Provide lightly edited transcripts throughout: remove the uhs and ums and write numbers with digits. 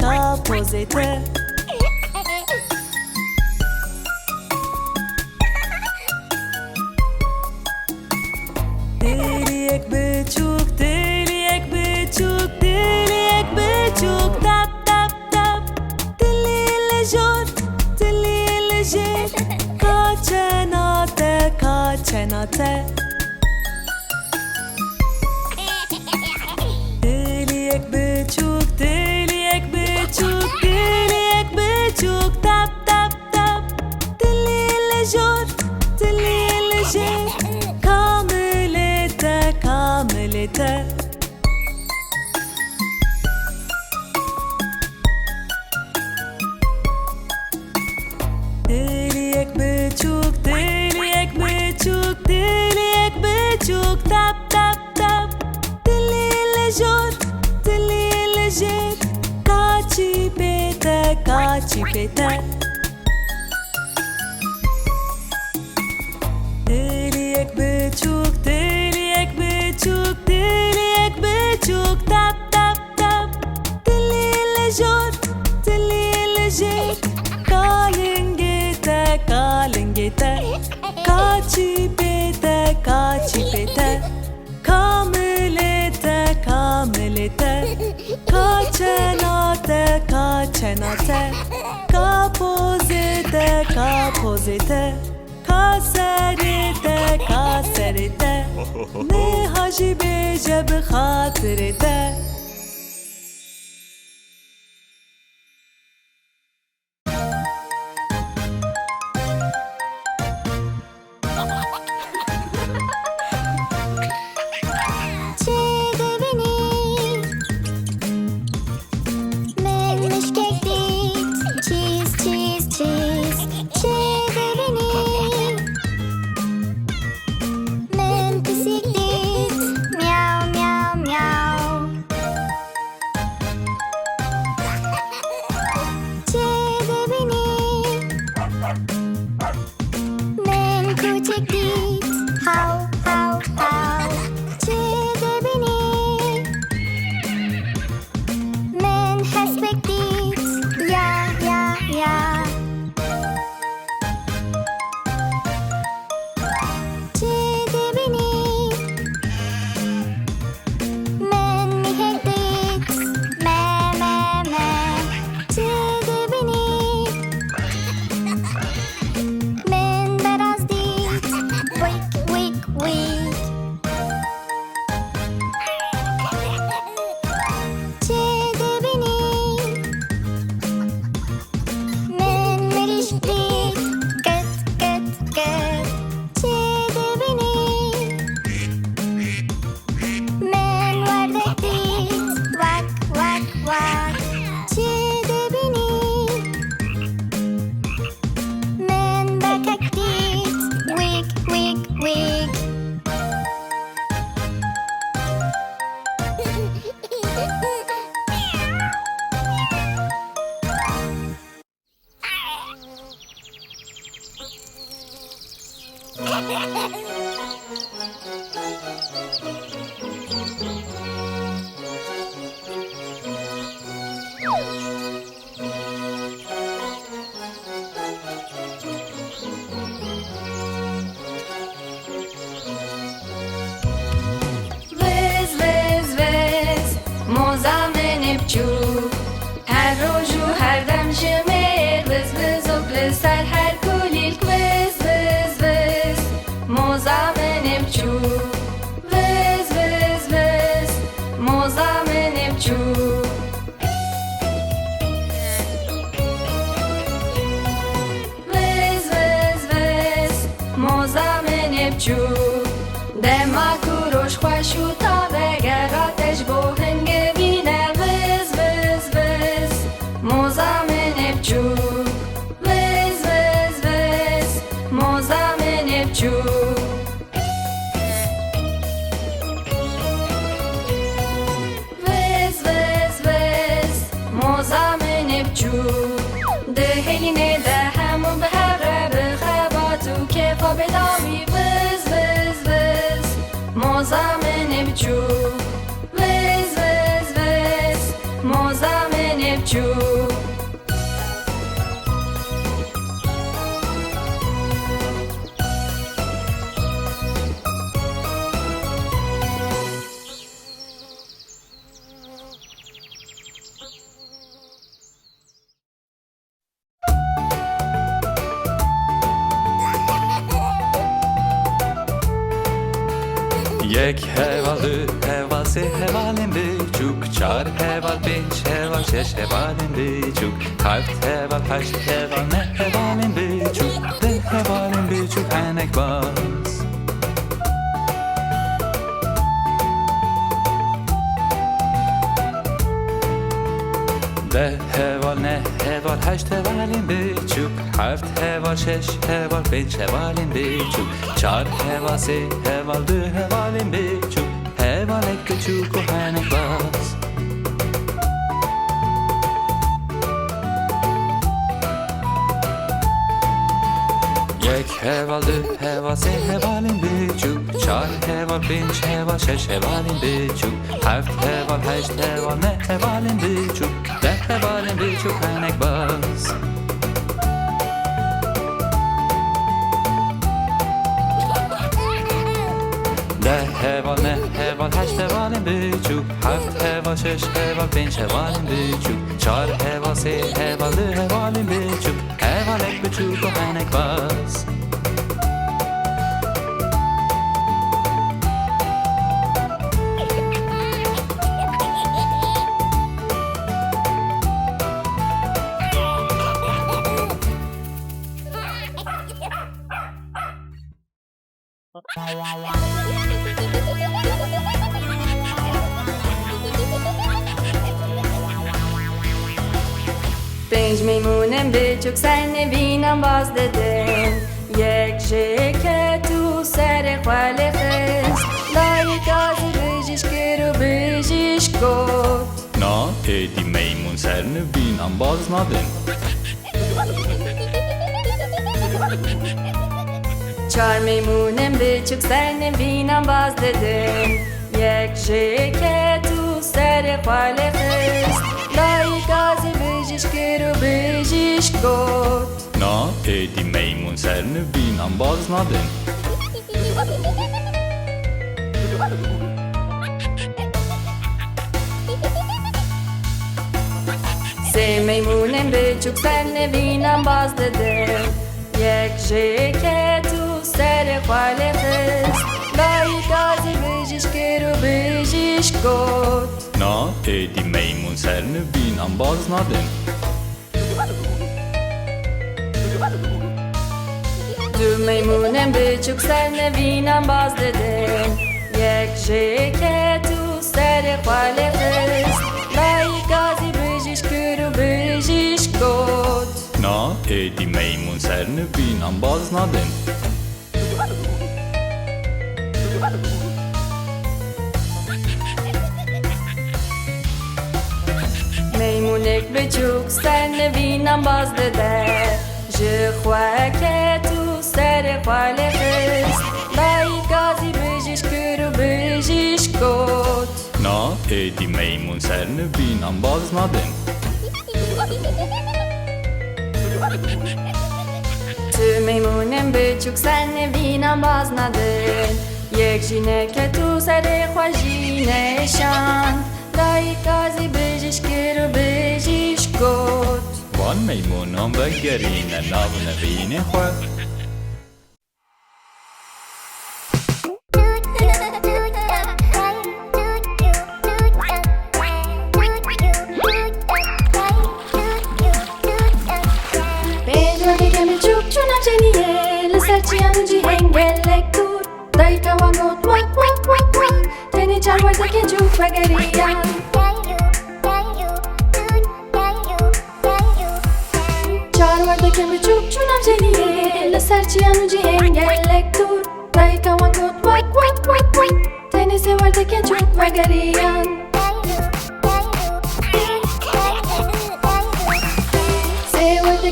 ka pozê te. Tiliyek piçûk, tiliyek piçûk, tiliyek piçûk, tap tap tap. Tiliye jor, tiliye jêr, ka çena te, ka çena te. Tiliyek piçûk, tiliyek piçûk, tiliyek piçûk, tap tap tap. Tiliye jor, tiliye jêr, ka milê te, ka milê te. Tiliyek piçûk, tiliyek piçûk, tiliyek piçûk, tap tap tap. Tiliye jor, tiliye jêr, ka çîpê te, ka çîpê te. Tiliyek piçûk, tiliyek piçûk, tiliyek piçûk, tap tap tap. Tiliye jor, tiliye jêr, ka lingê te, ka lingê te. Ka çîpê te, ka çîpê te. Ka milê te, ka milê te. Ka çena te, ka çena te. Ka pozê te, ka pozê te. Ka serê te, ka serê te. Niha jî bêje bi xatirê te. Her roju her dem jimêr, viz viz û li ser her kulîlk, viz viz viz moza menê biçûk, viz viz viz moza menê biçûk. Viz viz viz moza menê biçûk, dema ku roj xweş û tabe gera te ji bo hingê bîne, viz viz viz moza menê biçûk, viz viz viz moza menê biçûk. Viz viz viz moza menê biçûk, di hêlînê de hemû bi hev re bi xebat û kêfa bêdawî, viz viz viz moza menê biçûk, viz viz viz moza menê biçûk. یک heval, دو heval, سه hevalên biçûk, çar heval, pênc heval, şeş hevalên biçûk, heft heval, heşt heval, ne hevalên biçûk, deh hevalên biçûk hinek baz. ده heval, ne heval, heşt hevalên biçûk, heft heval, şeş heval, pênc hevalên biçûk, çar heval, sê heval, du hevalên biçûk, hevalek biçûk û hinek baz. یک heval, du heval, sê hevalên biçûk, çar heval, pênc heval, şeş hevalên biçûk, heft heval, heşt heval, ne hevalên biçûk, deh hevalên biçûk hinek baz. ده heval, ne heval, heşt hevalên biçûk, heft heval, şeş heval, pênc hevalên biçûk, çar heval, sê heval, du hevalên biçûk, hevalek biçûk û hinek baz. پنج میمونم بیچوک سر نوینم باز دادن یک جکت و سر خاله خست لایک آزی بجیش کرو بجیش گفت Na, edi meymun serini bin ambaz nadin. چار میمونم بیچوک سر نوینم باز دادن یک جکت و سر خاله خست لایک آزی بجیش کرو بجیش گفت Na, edi meymun serini bin ambaz nadin. سه میمونم بیچوک سر نوینم باز دادن یک جکت و سر خاله خست لایک آزی بجیش کرو بجیش گفت Na, edi meymun serini bin ambaz nadin. دو میمونم بیچوک سر نوینم باز دادن یک جکت و سر خاله خست لایک آزی بجیش کرو بجیش گفت Na, edi meymun serini bin ambaz nadin. میمونک بیچوک سر نوینم باز داده جخوکت و سر خاله خست لایک آزی بجیش کرو بجیش گفت Na, edi meymun serini bin ambaz nadin. تو میمونم بیچوک سر نوینم باز ندن یک جینکت و سر خوشینشان لایک آزی بجیش کرو بجیش گفت Van meymunun ve gerine navne vini xwe. بیچوک چونم جنیه لسر چیانو جی هنگلک دور دایی توان گفت وک وک وک وک تنی چار ورده که جوک بگریان چار ورده که بیچوک چونم جنیه لسر چیانو جی هنگلک دور دایی توان گفت وک وک وک وک تنی سه ورده که جوک بگریان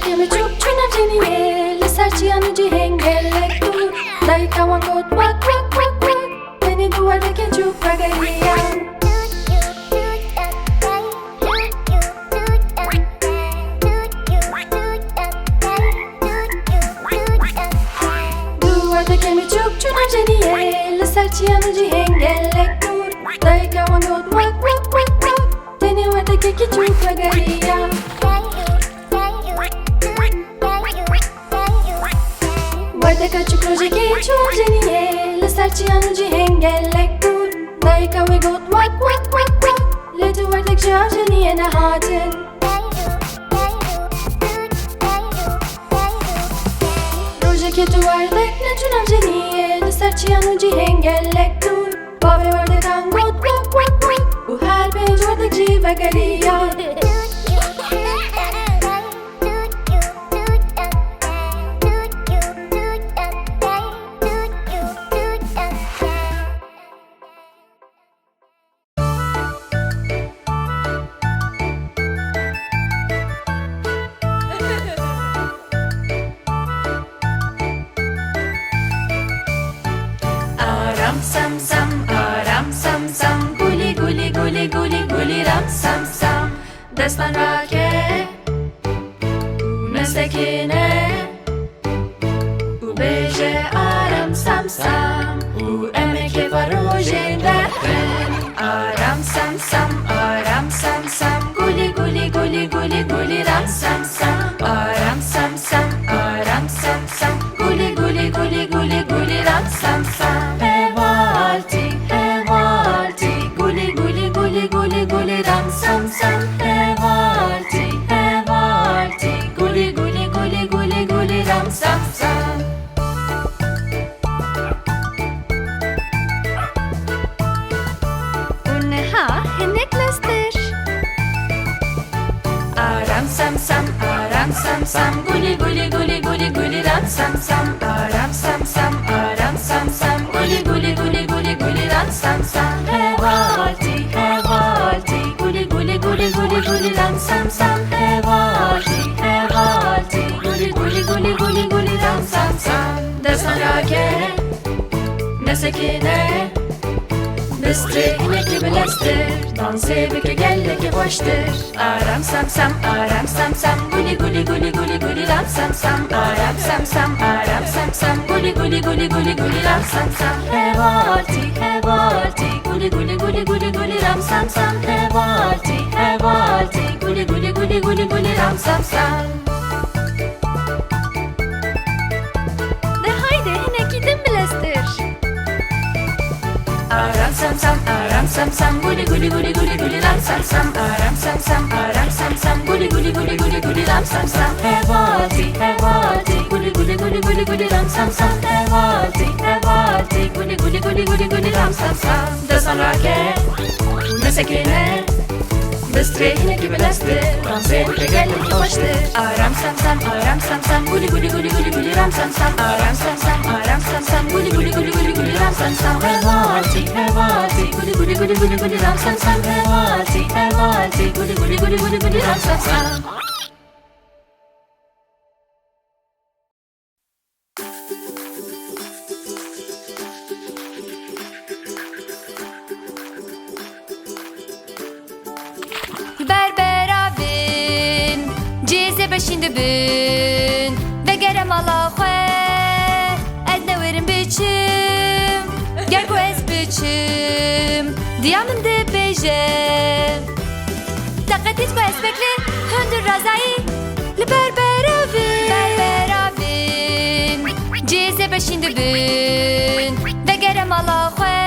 که به چوب چونم جنیه لسر چیانو جی هنگلک دور دایی کوان گود وک وک وک وک تنی دوارده که چوب بگریان دوارده که به چوب چونم جنیه لسر چیانو جی هنگلک دور دایی کوان گود وک وک وک وک تنی دوارده که چوب بگریان Guarda che ci proje che ci ungenie, le serçiyan uci hengellek dur Dayka ve got vak vak vak vak Letu vartek şarjeniye ne hatin Roja ketu vartek ne çunam jeniye serçiyan uci hengellek dur Bave vartek an got vak vak vak U her pej vartek jive galiya Destan rake Mesekine U beje aram sam sam U emeke varoje derken Aram sam sam Guli guli guli guli guli ram sam sam Aram sam Guli guli guli guli guli ram sam sam Hevalti Guli guli guli guli guli ram sam sam Sam sam Unneha heneklastir Aram sam sam Guli guli guli guli guli ram sam sam Aram sam sam Guli guli guli guli guli ram sam sam Hevalti Guli guli guli guli guli ram sam sam Hevalti Guli guli guli guli guli ram sam sam Destan rake Mesekine Bistri hineki bilestir Danse bike gelleki boştur Aram sam sam Guli guli guli guli guli ram sam sam Aram sam sam Guli guli guli guli guli ram sam sam Hevalti Guli guli guli guli guli ram sam sam Hevalti Guli guli guli guli guli ram sam sam Aram sam sam Guli guli guli guli guli ram sam sam Aram sam sam Guli guli guli guli guli ram sam sam Hevalti Guli guli guli guli guli ram sam sam Hevalti Guli guli guli guli guli ram sam sam Destan rake Mesekine Bistri hineki bilestir Danse bike gelleki boştur Aram sam sam Guli guli guli guli guli ram sam sam Aram sam sam Guli guli guli guli guli ram sam sam Hevalti Guli guli guli guli guli ram sam sam Hevalti Guli guli guli guli guli ram sam sam Beşinde bin ve gerem ala xwe ez ne werim biçim ger ku ez biçim diyamın de beje taqetit ku ez bekli hündür razayı li berberavin cize beşinde bin ve gerem ala xwe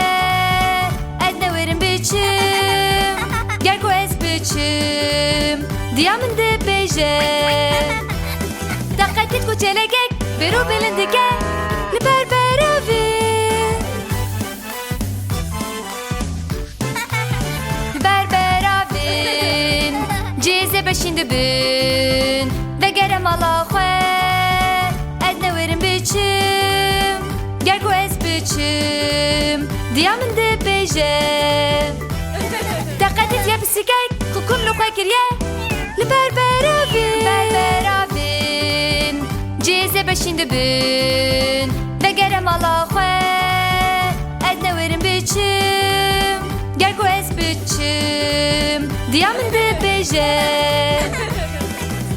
ez ne werim biçim ger ku ez biçim diyamın de beje Taqetit ku çelegek Beru bilindike Li berberavin Berberavin Cize beşinde bin Ve gerem ala xwe Ez ne werim biçim Ger ku ez biçim Diyamın de beje Taqetit ya bisikek Kukum lu xwe kirye Li berberavin Cize beşinde bin Ve gerem ala xwe Ez ne werim biçim Ger ku ez biçim Diyamın de beje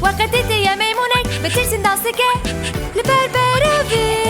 Vakati de ya meymunek Betirsin dansike Li berberavin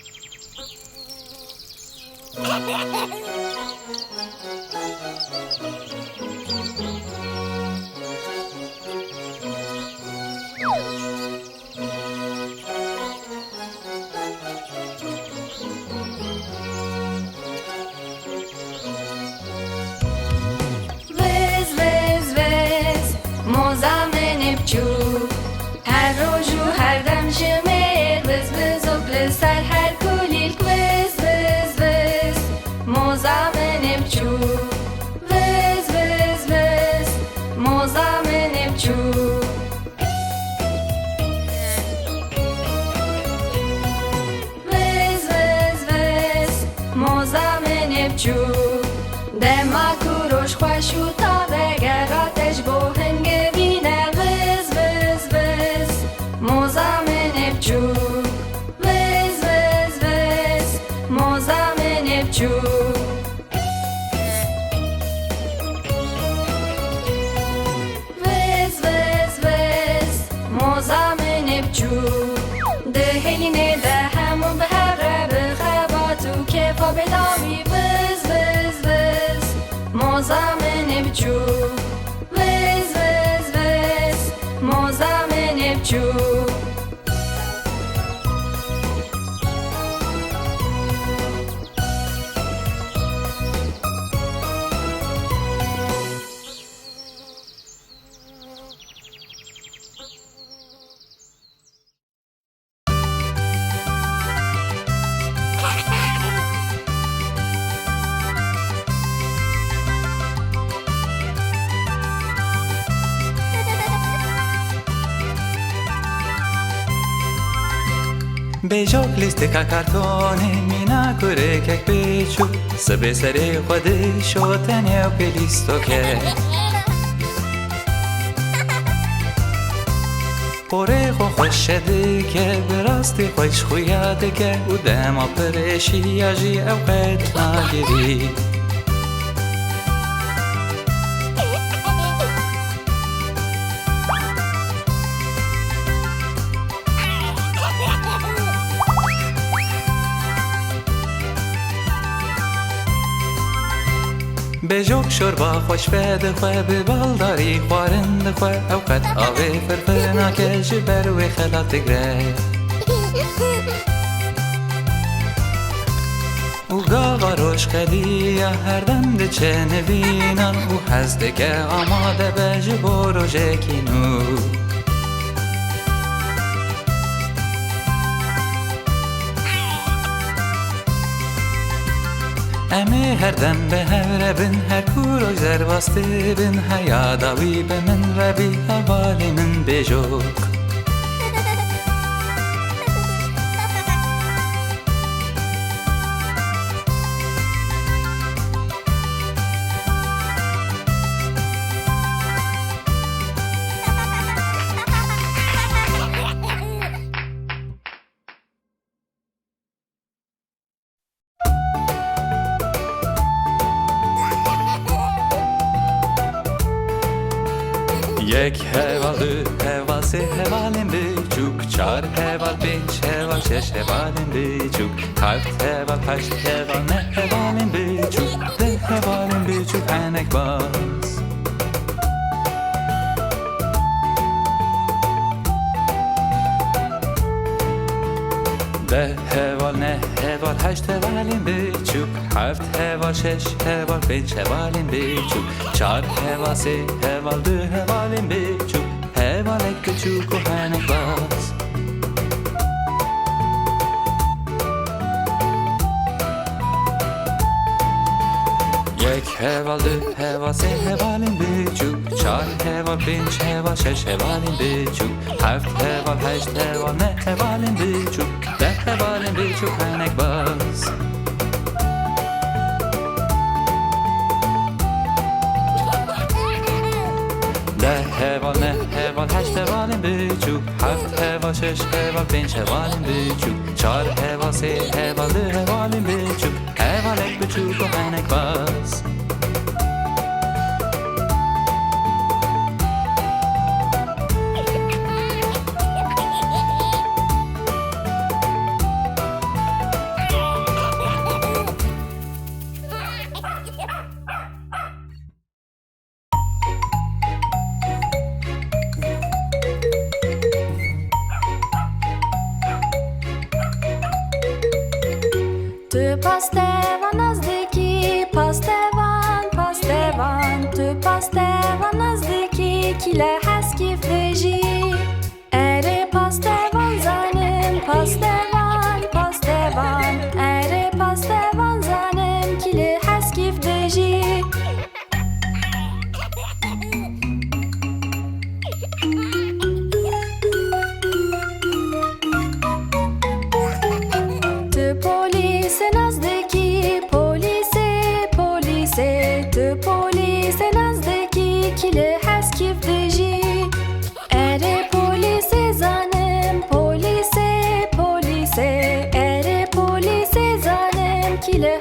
هر روز و هر دم جمیر وز وز و بلسر هر کلیل وز وز وز موزامن بچوک وز وز وز موزامن بچوک وز وز وز موزامن بچوک دما کوروش خوش و تا بگراتش بو هنگ بینه موزامن بچوک وز وز وز موزامن بچوک وز وز وز موزامن بچوک دهلینه ده همو به هره بخباتو کفا بدامی وز وز وز موزامن بچوک وز وز وز موزامن بچوک بیجاک لیستکا کارتونی مینا کوره کک بیچو سبه سری خودی شوتنی و پیلیستو که پوره خو خوش شده که براستی خوش خویاده که او دما پرشی آجی اوقات نگیری بجوک شوربا خوش بده خواه به بالداری خوارند خواه اوقات آوه فرفنا که جبر و خلات گره او گاوا روش قدیه هر دم چه نبینن او هزده که آماده به جبو رو جکینو امی هر دم به هر بن هر کورو زر واسطه بن حیاداوی به من ربی حوالی من بجوک یک هوال دو هوال سه هوالین بیچوک چار هوال پنج هوال شش هوالین بیچوک هفت هوال هشت هوال نه هوالین بیچوک ده هوالین بیچوک هنک باز ده هوال نه هوال هشت هوالین بیچوک هفت هوال شش هوال پنج هوالین بیچوک چار هوال سه هوال دو هوالین بیچوک هوالک بچوک و هنک باز یک هوال دو هوال سه هوالین بیچوک چار هوال پنج هوال شش هوالین بیچوک هفت هوال هشت هوال نه هوالین بیچوک ده هوالین بیچوک هنک باز ده هوال نه هوال هشت هوالین بیچوک هفت هوال شش هوال پنج هوالین بیچوک چار هوال سه هوال دو هوالین بیچوک هوالک بچوک و هنک باز Tu pastevan nazdeki, pastevan, pastevan. Tu pastevan nazdeki, kile heskif deji. Ere pastevan zanim, pastevan, pastevan. Ere pastevan zanim, kile heskif deji. Tu polise nazdeki, polise, polise. Tu polise nazdeki, kile heskif deji. Ere polise zanim, polise, polise. Ere polise zanim, kile